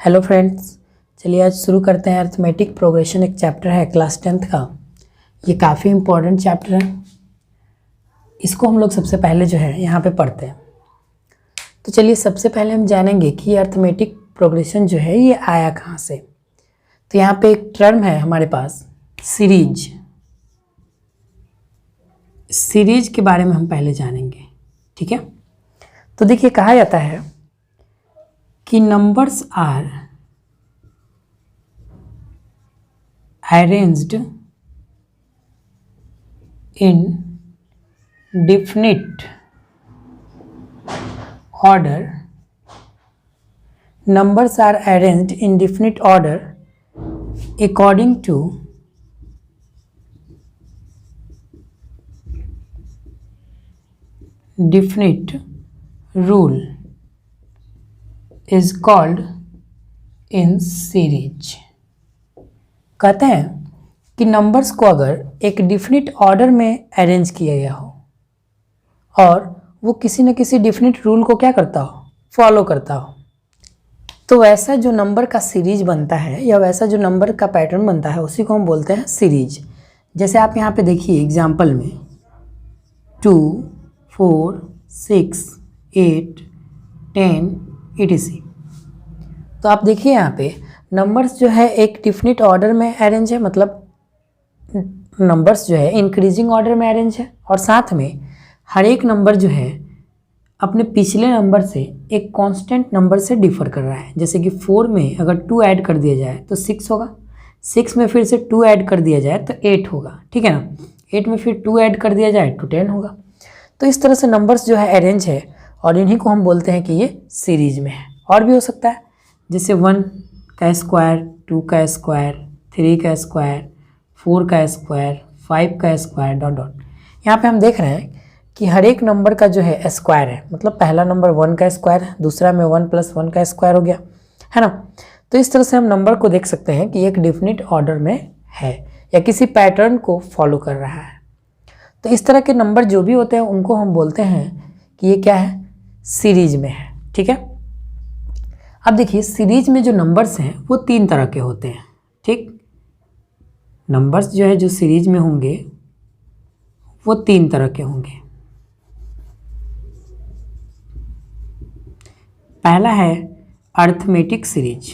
Hello friends, चलिए आज शुरू करते हैं। अर्थमेटिक प्रोग्रेशन एक चैप्टर है क्लास 10th का। ये काफ़ी इम्पोर्टेंट चैप्टर है। इसको हम लोग सबसे पहले जो है यहाँ पे पढ़ते हैं। तो चलिए सबसे पहले हम जानेंगे कि ये अर्थमेटिक प्रोग्रेशन जो है ये आया कहाँ से। तो यहाँ पे एक टर्म है हमारे पास, सीरीज। सीरीज के बारे में हम पहले जानेंगे, ठीक है। तो देखिए कहा जाता है कि numbers are arranged in definite order. Numbers are arranged in definite order according to definite rule is called in series. कहते हैं कि नंबर्स को अगर एक डिफिनिट ऑर्डर में अरेंज किया गया हो और वो किसी न किसी डिफिनिट रूल को क्या करता हो, फॉलो करता हो, तो वैसा जो नंबर का सीरीज बनता है या वैसा जो नंबर का पैटर्न बनता है उसी को हम बोलते हैं सीरीज। जैसे आप यहाँ पे देखिए एग्जाम्पल में 2, 4, 6, 8, 10 etc। तो आप देखिए यहाँ पे नंबर्स जो है एक डिफिनिट ऑर्डर में अरेंज है, मतलब नंबर्स जो है इंक्रीजिंग ऑर्डर में अरेंज है, और साथ में हर एक नंबर जो है अपने पिछले नंबर से एक कांस्टेंट नंबर से डिफर कर रहा है। जैसे कि 4 में अगर 2 ऐड कर दिया जाए तो 6 होगा, 6 में फिर से 2 ऐड कर दिया जाए तो 8 होगा, ठीक है ना। 8 में फिर 2 ऐड कर दिया जाए तो 10 होगा। तो इस तरह से नंबर्स जो है अरेंज है और इन्हीं को हम बोलते हैं कि ये सीरीज में है। और भी हो सकता है, जैसे 1 का स्क्वायर, 2 का स्क्वायर, 3 का स्क्वायर, 4 का स्क्वायर, 5 का स्क्वायर डॉट डॉट। यहाँ पे हम देख रहे हैं कि हर एक नंबर का जो है स्क्वायर है, मतलब पहला नंबर 1 का स्क्वायर है, दूसरा में 1 + 1 का स्क्वायर हो गया, है ना। तो इस तरह से हम नंबर को देख सकते हैं कि एक डिफिनिट ऑर्डर में है या किसी पैटर्न को फॉलो कर रहा है। तो इस तरह के नंबर जो भी होते हैं उनको हम बोलते हैं कि ये क्या है, सीरीज में है, ठीक है। अब देखिए सीरीज में जो नंबर्स हैं वो 3 तरह के होते हैं, ठीक। नंबर्स जो है जो सीरीज में होंगे वो 3 तरह के होंगे। पहला है अर्थमेटिक सीरीज,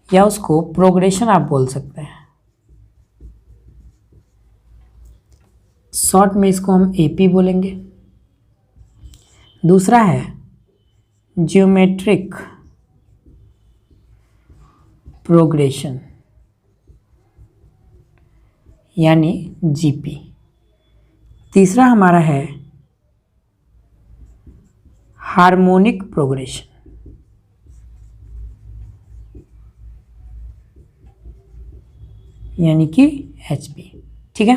या उसको प्रोग्रेशन आप बोल सकते हैं। शॉर्ट में इसको हम एपी बोलेंगे। दूसरा है ज्योमेट्रिक प्रोग्रेशन यानी जीपी। तीसरा हमारा है हार्मोनिक प्रोग्रेशन यानी कि एचपी, ठीक है।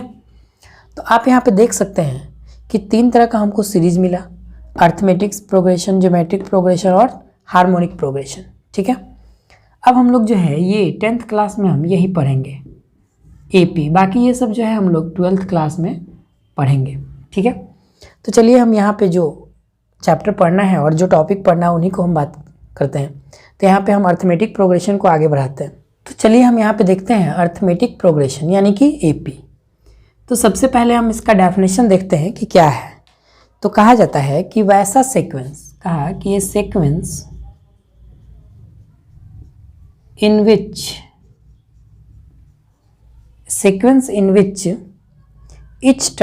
तो आप यहाँ पे देख सकते हैं कि 3 तरह का हमको सीरीज मिला, अर्थमेटिक्स प्रोग्रेशन, ज्योमेट्रिक प्रोग्रेशन और हार्मोनिक प्रोग्रेशन, ठीक है। अब हम लोग जो है ये 10th क्लास में हम यही पढ़ेंगे एपी, बाकी ये सब जो है हम लोग 12th क्लास में पढ़ेंगे, ठीक है। तो चलिए हम यहाँ पे जो चैप्टर पढ़ना है और जो टॉपिक पढ़ना है उन्हीं को हम बात करते हैं। तो यहाँ पे हम अर्थमेटिक प्रोग्रेशन को आगे बढ़ाते हैं। तो चलिए हम यहाँ पे देखते हैं अर्थमेटिक प्रोग्रेशन यानी कि एपी। तो सबसे पहले हम इसका डेफिनेशन देखते हैं कि क्या है। तो कहा जाता है कि वैसा सीक्वेंस, कहा कि ये sequence in which each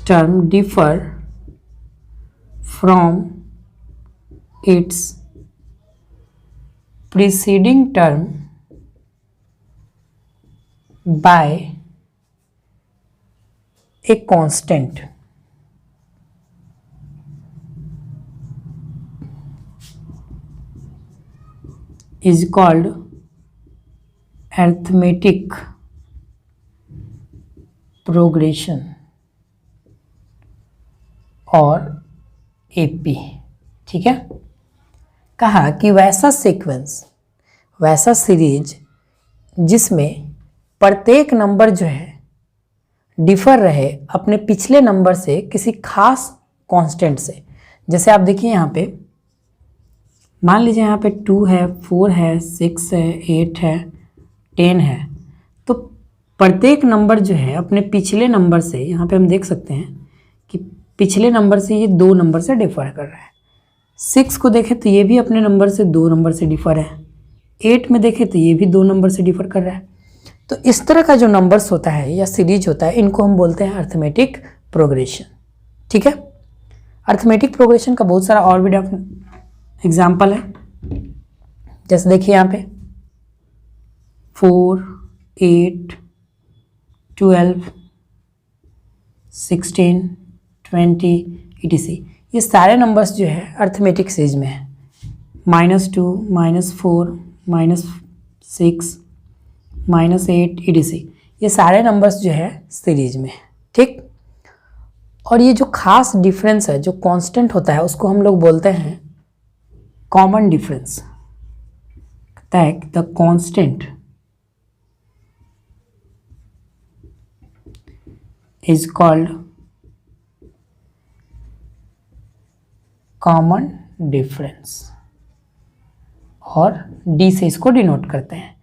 term differ from its preceding term by a constant is called arithmetic progression और एपी, ठीक है। कहा कि वैसा सीक्वेंस, वैसा सीरीज जिसमें प्रत्येक नंबर जो है डिफर रहे अपने पिछले नंबर से किसी खास कांस्टेंट से। जैसे आप देखिए यहाँ पे, मान लीजिए यहाँ पे 2 है, 4 है, 6 है, 8 है, 10 है, तो प्रत्येक नंबर जो है अपने पिछले नंबर से, यहाँ पे हम देख सकते हैं कि पिछले नंबर से ये 2 नंबर से डिफर कर रहा है। 6 को देखें तो ये भी अपने नंबर से 2 नंबर से डिफर है। 8 में देखें तो ये भी 2 नंबर से डिफर कर रहा है। तो इस तरह का जो नंबर्स होता है या सीरीज होता है, इनको हम बोलते हैं अर्थमेटिक प्रोग्रेशन। ठीक है, अर्थमेटिक प्रोग्रेशन का बहुत सारा और भी एग्जाम्पल है। जैसे देखिए यहाँ पे 4, 8, 12, 16, 20 etc. ये सारे नंबर्स जो है अर्थमेटिक सीरीज में है। -2, -4, -6, -8 etc. ये सारे नंबर्स जो है सीरीज में है। ठीक, और ये जो खास डिफरेंस है, जो कांस्टेंट होता है, उसको हम लोग बोलते हैं common difference. The constant is called common difference, और डी से इसको डिनोट करते हैं।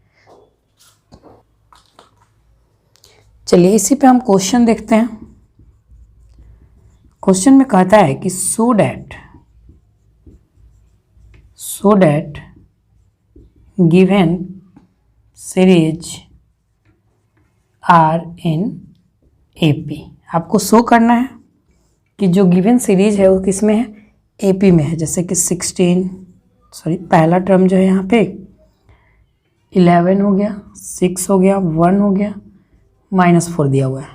चलिए इसी पे हम क्वेश्चन देखते हैं। क्वेश्चन में कहता है कि so that given series are in AP. आपको शो करना है कि जो गिवन सीरीज है वो किस में है, एपी में है। जैसे कि पहला टर्म जो है यहाँ पे 11 हो गया, 6 हो गया, 1 हो गया, -4 दिया हुआ है।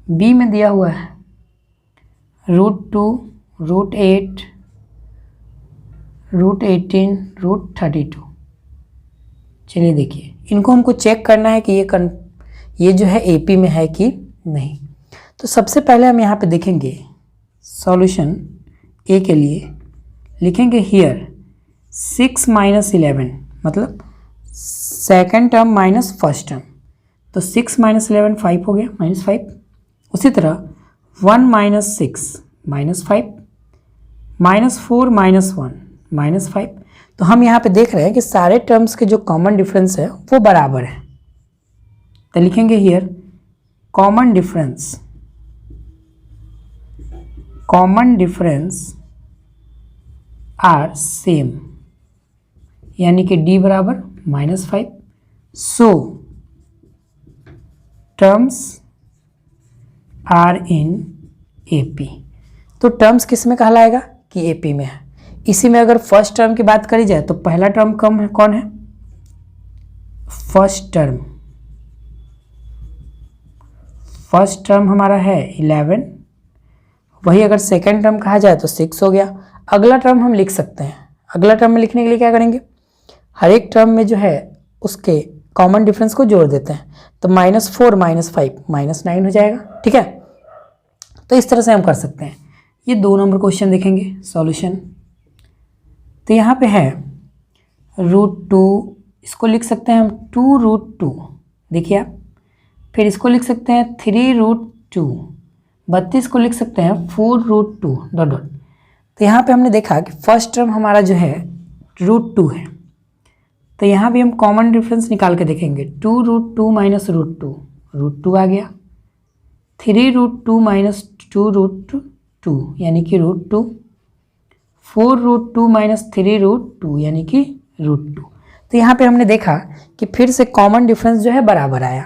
बी में दिया हुआ है √2, √8, √18, √32। चलिए देखिए, इनको हमको चेक करना है कि ये जो है एपी में है कि नहीं। तो सबसे पहले हम यहाँ पे देखेंगे सॉल्यूशन ए के लिए, लिखेंगे हियर 6 - 11, मतलब second term minus first term. तो 6 - 11 5 हो गया, -5। उसी तरह 1 - 6 -5, -4 - 1 -5। तो हम यहाँ पे देख रहे हैं कि सारे टर्म्स के जो कॉमन डिफरेंस है वो बराबर है। तो लिखेंगे here common difference are same, यानी कि d बराबर -5। So terms are in AP. तो टर्म्स किस में कहलाएगा कि एपी में है। इसी में अगर फर्स्ट टर्म की बात करी जाए तो पहला टर्म कौन है, फर्स्ट टर्म हमारा है 11। वही अगर सेकेंड टर्म कहा जाए तो 6 हो गया। अगला टर्म हम लिख सकते हैं। अगला टर्म में लिखने के लिए क्या करेंगे, हर एक टर्म में जो है उसके कॉमन डिफरेंस को जोड़ देते हैं। तो -4 - 5 -9 हो जाएगा। ठीक है, तो इस तरह से हम कर सकते हैं। ये 2 नंबर क्वेश्चन देखेंगे सॉल्यूशन। तो यहाँ पे है √2, इसको लिख सकते हैं हम 2√2। देखिए आप, फिर इसको लिख सकते हैं 3√2। 32 को लिख सकते हैं 4√2 ... तो यहाँ पे हमने देखा कि फर्स्ट टर्म हमारा जो है √2 है। तो यहाँ भी हम कॉमन डिफरेंस निकाल के देखेंगे। 2√2 - √2, √2 आ गया। 3√2 - 2√2 यानी कि √2। 4√2 - 3√2 यानी कि √2। तो यहाँ पे हमने देखा कि फिर से कॉमन डिफरेंस जो है बराबर आया।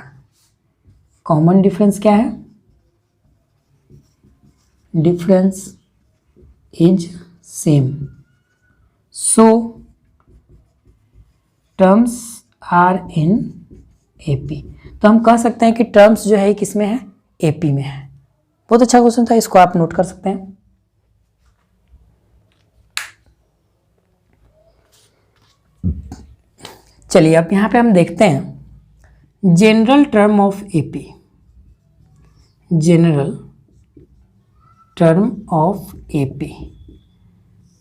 कॉमन डिफरेंस क्या है, difference is same. So terms are in AP. तो हम कह सकते हैं कि टर्म्स जो है किस में है, एपी में है। बहुत अच्छा क्वेश्चन था, इसको आप नोट कर सकते हैं। चलिए अब यहाँ पे हम देखते हैं general term of AP. General term of AP,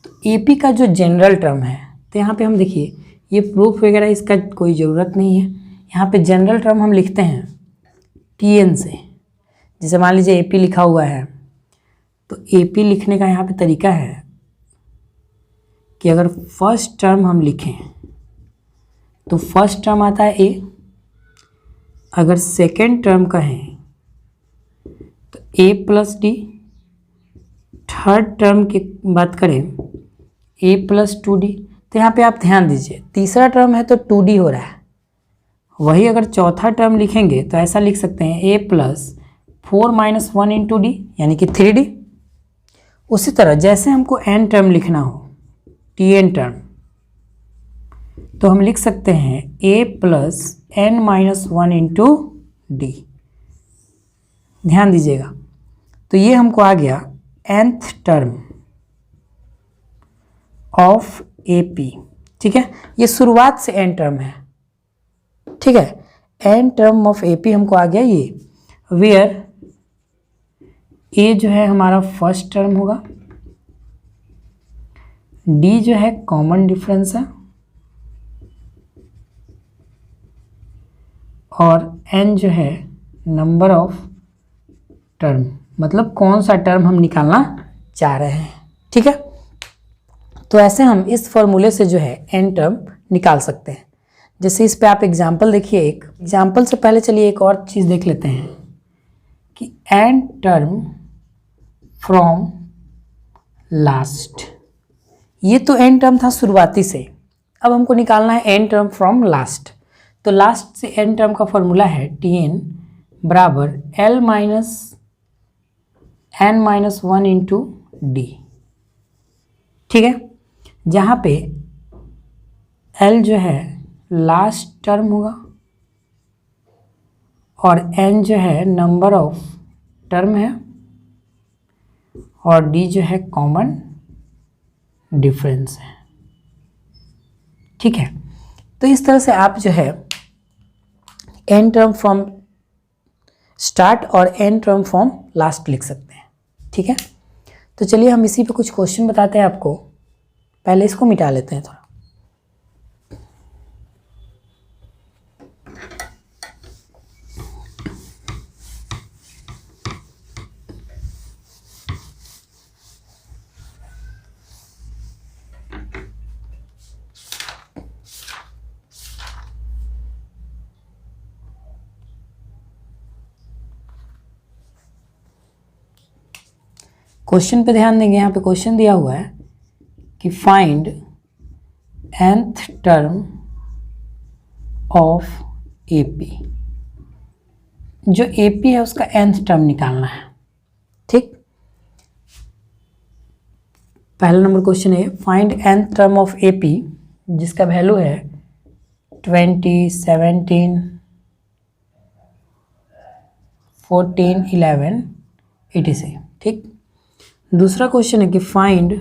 तो एपी का जो जनरल टर्म है, तो यहाँ पे हम देखिए ये प्रूफ वगैरह इसका कोई ज़रूरत नहीं है। यहाँ पे जनरल टर्म हम लिखते हैं TN से। जैसे मान लीजिए AP लिखा हुआ है, तो AP लिखने का यहाँ पे तरीका है कि अगर फर्स्ट टर्म हम लिखें तो फर्स्ट टर्म आता है A, अगर सेकेंड टर्म कहें तो A plus D, third term की बात करें A प्लस 2D। तो यहाँ पे आप ध्यान दीजिए, तीसरा टर्म है तो 2D हो रहा है, वही अगर चौथा टर्म लिखेंगे तो ऐसा लिख सकते हैं A plus 4 minus 1 into D यानी कि 3D। उसी तरह जैसे हमको n टर्म लिखना हो, Tn टर्म, तो हम लिख सकते हैं A plus n minus 1 into D. ध्यान दीजिएगा, तो ये हमको आ गया nth टर्म ऑफ AP। ठीक है, ये शुरुआत से n टर्म है। ठीक है, n टर्म ऑफ AP हमको आ गया ये, वेयर A जो है हमारा फर्स्ट टर्म होगा, D जो है कॉमन डिफरेंस है, और n जो है नंबर ऑफ टर्म, मतलब कौन सा टर्म हम निकालना चाह रहे हैं। ठीक है, तो ऐसे हम इस फॉर्मूले से जो है n टर्म निकाल सकते हैं। जैसे इस पे आप एग्जाम्पल देखिए, एक एग्जाम्पल से पहले चलिए एक और चीज़ देख लेते हैं कि n टर्म फ्रॉम लास्ट, ये तो n टर्म था शुरुआती से, अब हमको निकालना है n टर्म फ्रॉम लास्ट। तो लास्ट से n टर्म का फॉर्मूला है Tn बराबर L minus n minus 1 into D. ठीक है, जहाँ पे L जो है लास्ट टर्म होगा और n जो है नंबर ऑफ टर्म है और d जो है कॉमन डिफरेंस है। ठीक है, तो इस तरह से आप जो है n टर्म फ्रॉम स्टार्ट और n टर्म फ्रॉम लास्ट लिख सकते हैं। ठीक है, तो चलिए हम इसी पे कुछ क्वेश्चन बताते हैं आपको। पहले इसको मिटा लेते हैं थोड़ा। क्वेश्चन पे ध्यान देंगे, यहाँ पे क्वेश्चन दिया हुआ है कि find nth term of AP। जो AP है उसका nth टर्म निकालना है। ठीक, पहला नंबर क्वेश्चन है find nth term of AP जिसका वैल्यू है 20, 17, 14, 11, 86। ठीक, दूसरा क्वेश्चन है कि find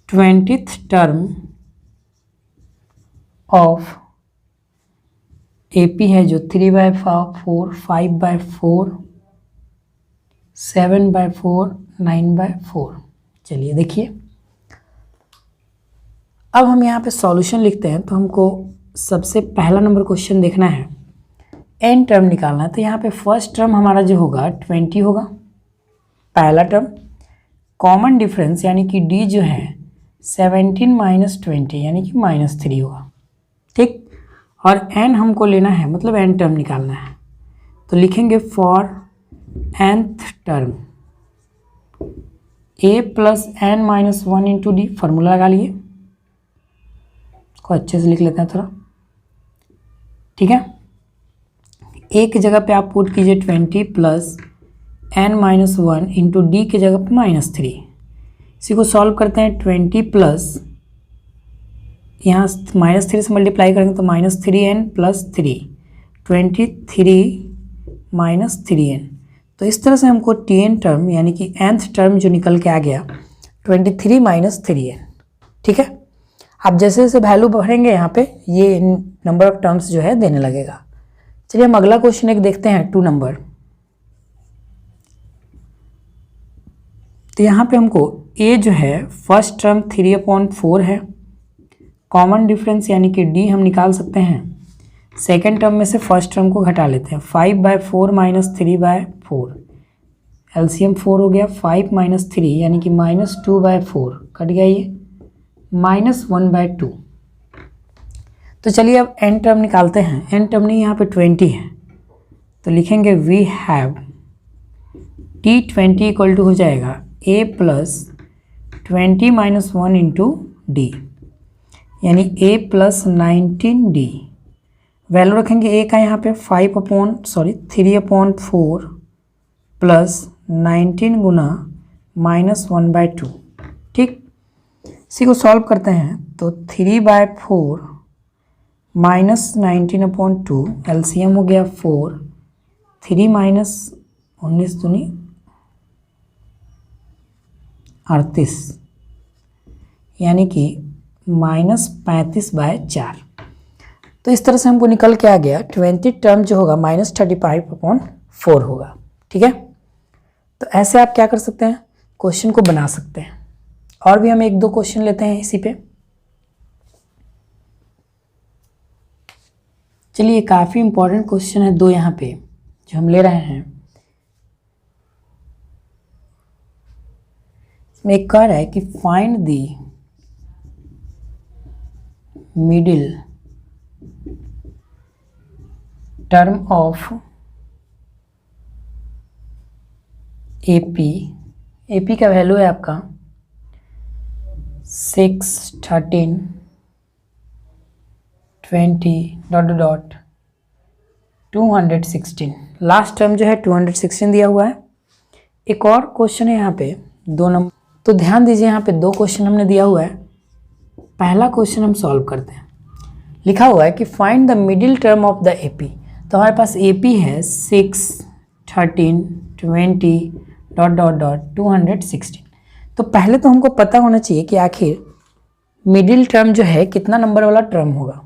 twentieth term of AP है जो 3/4, 5/4, 7/4, 9/4। चलिए देखिए, अब हम यहाँ पे सॉल्यूशन लिखते हैं तो हमको सबसे पहला नंबर क्वेश्चन देखना है, n टर्म निकालना है। तो यहाँ पे फर्स्ट टर्म हमारा जो होगा 20 होगा, पहला टर्म। कॉमन डिफरेंस यानी कि d जो है 17 माइनस 20 यानी कि -3 होगा। ठीक, और n हमको लेना है, मतलब n टर्म निकालना है। तो लिखेंगे for nth term a plus n minus 1 into D, formula लगा लिए, इसको अच्छे से लिख लेते हैं थोड़ा। ठीक है, एक जगह पे आप पुट कीजिए 20 plus n minus 1 into D के जगह पे -3। इसी को सॉल्व करते हैं, 20 प्लस यहाँ -3 से मल्टीप्लाई करेंगे तो -3n प्लस 3, 23 माइनस 3n। तो इस तरह से हमको Tn टर्म यानी कि nth टर्म जो निकल के आ गया 23 माइनस 3n। ठीक है, आप जैसे जैसे वैल्यू भरेंगे यहाँ पे ये नंबर ऑफ टर्म्स जो है देने लगेगा। चलिए हम अगला क्वेश्चन एक देखते हैं, 2 नंबर। तो यहाँ पे हमको a जो है फर्स्ट टर्म 3/4 है, कॉमन डिफरेंस यानी कि d हम निकाल सकते हैं सेकेंड टर्म में से फर्स्ट टर्म को घटा लेते हैं। 5/4 माइनस 3/4, एलसीएम 4 हो गया। 5 माइनस 3 यानी कि -2/4 कट गया, ये -1/2। तो चलिए अब एन टर्म निकालते हैं। एन टर्म नहीं, यहाँ पे 20 है, तो लिखेंगे we have T20 equal to हो जाएगा A plus 20 minus 1 into D, यानी A प्लस 19D। वैल्यू रखेंगे A का यहाँ पे 3/4 प्लस 19 गुना -1/2। ठीक, इसी को सॉल्व करते हैं तो 3/4 माइनस 19/2, एलसीएम हो गया 4, 3 माइनस 19 दूनी 38, यानी कि -35/4। तो इस तरह से हमको निकल के आ गया 20 टर्म जो होगा -35/4 होगा। ठीक है, तो ऐसे आप क्या कर सकते हैं, क्वेश्चन को बना सकते हैं। और भी हम 1-2 क्वेश्चन लेते हैं इसी पे। चलिए, काफ़ी इंपॉर्टेंट क्वेश्चन है 2 यहाँ पे जो हम ले रहे हैं। इसमें एक कह रहा है कि find the middle term of AP का वैल्यू है आपका 6, 13, 20 ... 216। लास्ट टर्म जो है 216 दिया हुआ है। एक और क्वेश्चन है यहाँ पे 2 नंबर, तो ध्यान दीजिए यहाँ पे 2 क्वेश्चन हमने दिया हुआ है। पहला क्वेश्चन हम सॉल्व करते हैं। लिखा हुआ है कि find the middle term of the AP. तो हमारे पास एपी है 6, 13, 20 ... 216। तो पहले तो हमको पता होना चाहिए कि आखिर मिडिल टर्म जो है कितना नंबर वाला टर्म होगा।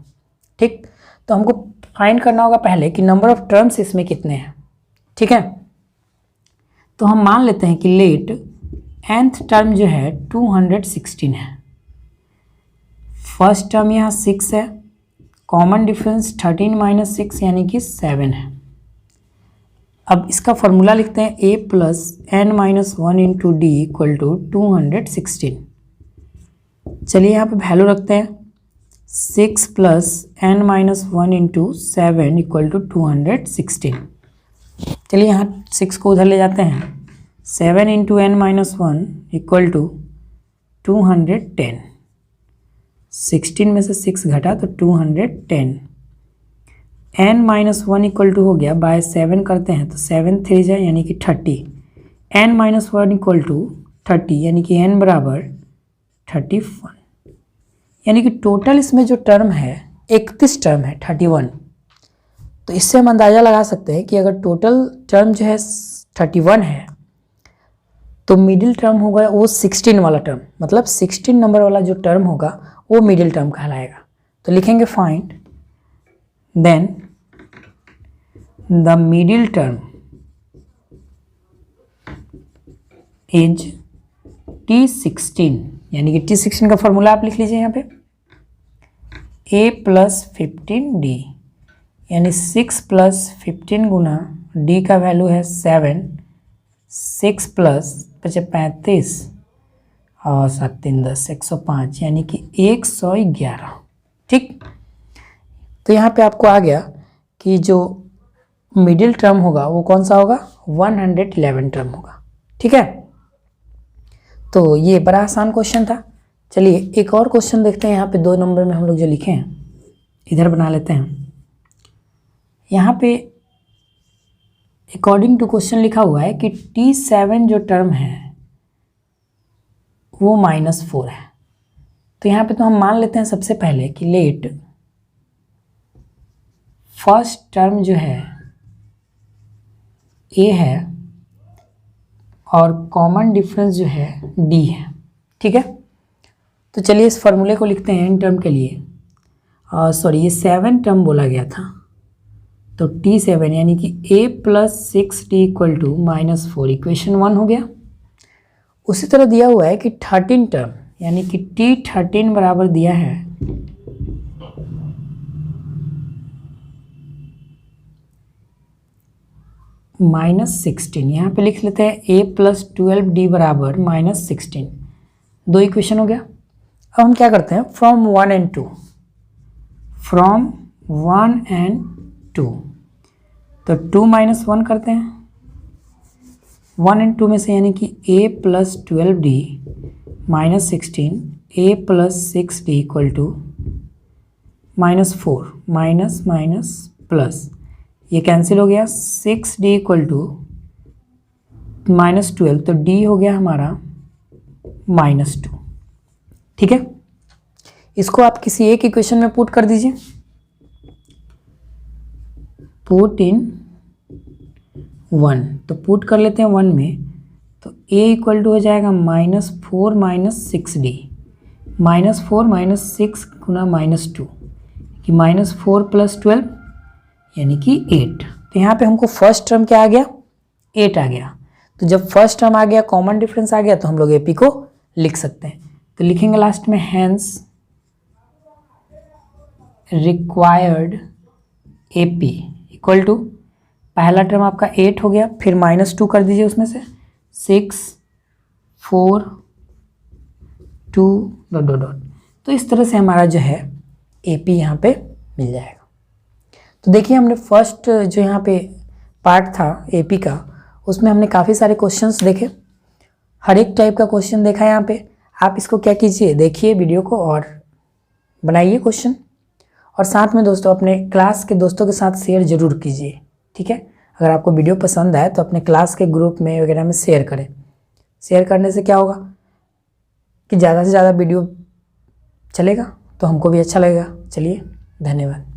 ठीक, तो हमको फाइंड करना होगा पहले कि नंबर ऑफ टर्म्स इसमें कितने हैं। ठीक है, तो हम मान लेते हैं कि लेट nth टर्म जो है 216 है। फर्स्ट टर्म यहाँ 6 है, कॉमन डिफरेंस 13 माइनस 6 यानी कि 7 है। अब इसका फॉर्मूला लिखते हैं a plus n minus 1 into D equal to 216। चलिए यहाँ पे वैल्यू रखते हैं 6 plus n minus 1 into 7 equal to 216। चलिए यहाँ 6 को उधर ले जाते हैं। 7 into n minus 1 equal to 210। 16 में से 6 घटा तो 210। n माइनस 1 इक्वल टू हो गया बाय 7 करते हैं तो 7 3 जाए यानी कि 30। n माइनस 1 इक्वल टू 30 यानी कि n बराबर 31, यानी कि टोटल इसमें जो टर्म है 31 टर्म है, 31। तो इससे हम अंदाज़ा लगा सकते हैं कि अगर टोटल टर्म जो है 31 है तो मिडिल टर्म होगा वो 16 वाला टर्म, मतलब 16 नंबर वाला जो टर्म होगा वो मिडिल टर्म कहलाएगा। तो लिखेंगे find then the middle term is T16, यानी कि T16 का फॉर्मूला आप लिख लीजिए यहाँ पे A प्लस 15D, यानी 6 प्लस 15 गुना D का वैल्यू है 7, 6 प्लस 35 और 7 3 10 105 यानी कि 111। ठीक, तो यहाँ पे आपको आ गया कि जो मिडिल टर्म होगा वो कौन सा होगा, 111 टर्म होगा। ठीक है, तो ये बड़ा आसान क्वेश्चन था। चलिए एक और क्वेश्चन देखते हैं। यहाँ पे 2 नंबर में हम लोग जो लिखे हैं इधर बना लेते हैं। यहाँ पे अकॉर्डिंग टू क्वेश्चन लिखा हुआ है कि T7 जो टर्म है वो -4 है। तो यहाँ पे तो हम मान लेते हैं सबसे पहले कि लेट फर्स्ट टर्म जो है A है और कॉमन डिफरेंस जो है D है। ठीक है, तो चलिए इस फॉर्मूले को लिखते हैं n टर्म के लिए। सॉरी, ये 7 टर्म बोला गया था, तो T7 यानी कि A plus 6D equal to -4, equation 1 हो गया। उसी तरह दिया हुआ है कि 13 टर्म यानी कि T13 बराबर दिया है -16, यहाँ पे लिख लेते हैं a + 12d बराबर -16। दो इक्वेशन हो गया। अब हम क्या करते हैं, फ्रॉम 1 and 2, फ्रॉम 1 and 2, तो 2 - 1 करते हैं 1 and 2 में से, यानी कि a + 12d -16, a + 6d = -4, minus minus plus, ये कैंसिल हो गया, 6d = -12, तो d हो गया हमारा -2। ठीक है, इसको आप किसी एक इक्वेशन में पुट कर दीजिए, पुट इन 1, तो पुट कर लेते हैं 1 में, तो a = हो जाएगा -4 - 6d, -4 - 6 गुना -2, कि -4 + 12 यानी कि 8। तो यहाँ पे हमको फर्स्ट टर्म क्या आ गया, 8 आ गया। तो जब फर्स्ट टर्म आ गया, कॉमन डिफरेंस आ गया, तो हम लोग AP को लिख सकते हैं। तो लिखेंगे लास्ट में हैंस रिक्वायर्ड AP = पहला टर्म आपका 8 हो गया, फिर -2 कर दीजिए उसमें से, 6 4 2 ... तो इस तरह से हमारा जो है AP यहाँ पे मिल जाएगा। तो देखिए, हमने फर्स्ट जो यहाँ पे पार्ट था AP का, उसमें हमने काफ़ी सारे क्वेश्चंस देखे, हर एक टाइप का क्वेश्चन देखा यहाँ पे। आप इसको क्या कीजिए, देखिए वीडियो को और बनाइए क्वेश्चन, और साथ में दोस्तों अपने क्लास के दोस्तों के साथ शेयर ज़रूर कीजिए। ठीक है, अगर आपको वीडियो पसंद आए तो अपने क्लास के ग्रुप में वगैरह में शेयर करें। शेयर करने से क्या होगा कि ज़्यादा से ज़्यादा वीडियो चलेगा, तो हमको भी अच्छा लगेगा। चलिए, धन्यवाद।